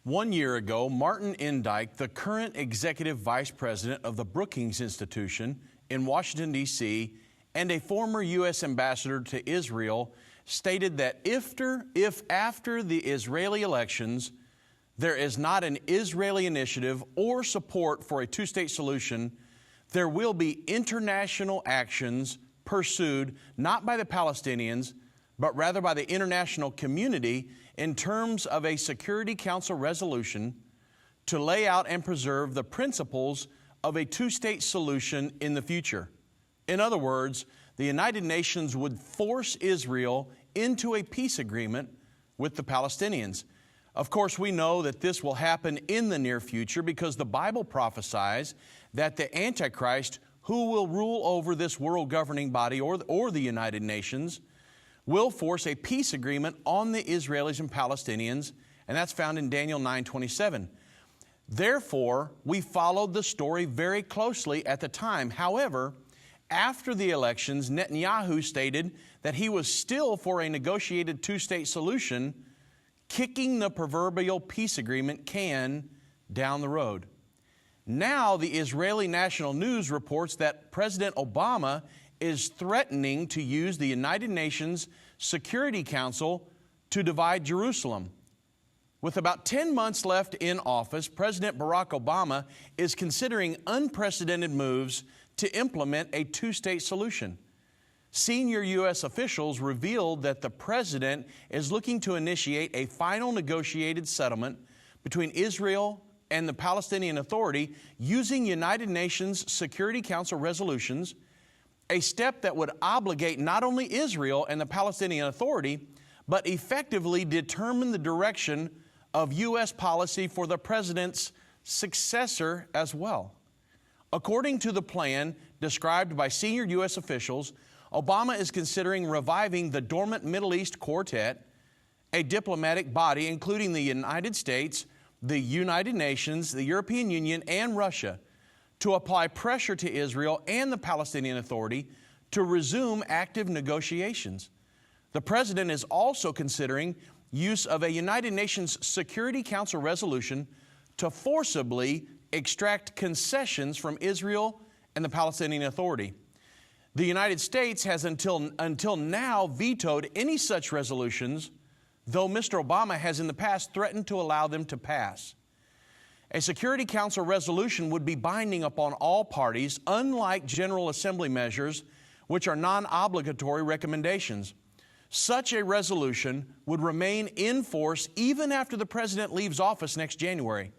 1 year ago, Martin Endtime, the current executive vice president of the Brookings Institution in Washington, D.C., and a former U.S. ambassador to Israel, stated that if after the Israeli elections there is not an Israeli initiative or support for a two-state solution, there will be international actions pursued not by the Palestinians, but rather by the international community in terms of a Security Council resolution to lay out and preserve the principles of a two-state solution in the future. In other words, the United Nations would force Israel into a peace agreement with the Palestinians. Of course, we know that this will happen in the near future because the Bible prophesies that the Antichrist, who will rule over this world governing body or the United Nations, will force a peace agreement on the Israelis and Palestinians, and that's found in Daniel 9:27. Therefore, we followed the story very closely at the time. However, after the elections, Netanyahu stated that he was still for a negotiated two-state solution, kicking the proverbial peace agreement can down the road. Now, the Israeli National News reports that President Obama is threatening to use the United Nations Security Council to divide Jerusalem. With about 10 months left in office, President Barack Obama is considering unprecedented moves to implement a two-state solution. Senior U.S. officials revealed that the president is looking to initiate a final negotiated settlement between Israel and the Palestinian Authority using United Nations Security Council resolutions, a step that would obligate not only Israel and the Palestinian Authority, but effectively determine the direction of U.S. policy for the president's successor as well. According to the plan described by senior U.S. officials, Obama is considering reviving the dormant Middle East Quartet, a diplomatic body including the United States, the United Nations, the European Union, and Russia, to apply pressure to Israel and the Palestinian Authority to resume active negotiations. The president is also considering use of a United Nations Security Council resolution to forcibly extract concessions from Israel and the Palestinian Authority. The United States has until now vetoed any such resolutions, though Mr. Obama has in the past threatened to allow them to pass. A Security Council resolution would be binding upon all parties, unlike General Assembly measures, which are non-obligatory recommendations. Such a resolution would remain in force even after the president leaves office next January,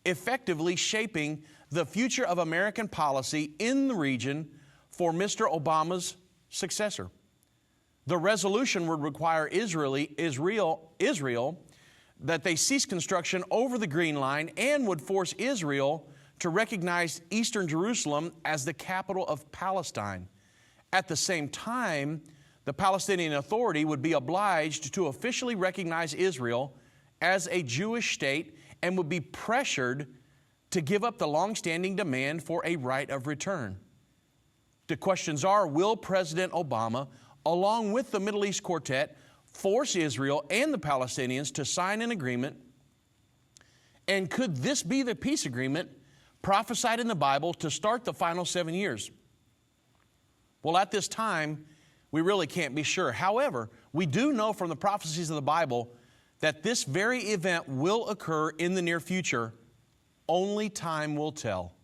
effectively shaping the future of American policy in the region for Mr. Obama's successor. The resolution would require Israel that they cease construction over the Green Line and would force Israel to recognize Eastern Jerusalem as the capital of Palestine. At the same time, the Palestinian Authority would be obliged to officially recognize Israel as a Jewish state and would be pressured to give up the long-standing demand for a right of return. The questions are, will President Obama, along with the Middle East Quartet, force Israel and the Palestinians to sign an agreement? And could this be the peace agreement prophesied in the Bible to start the final 7 years? Well, at this time, we really can't be sure. However, we do know from the prophecies of the Bible that this very event will occur in the near future. Only time will tell.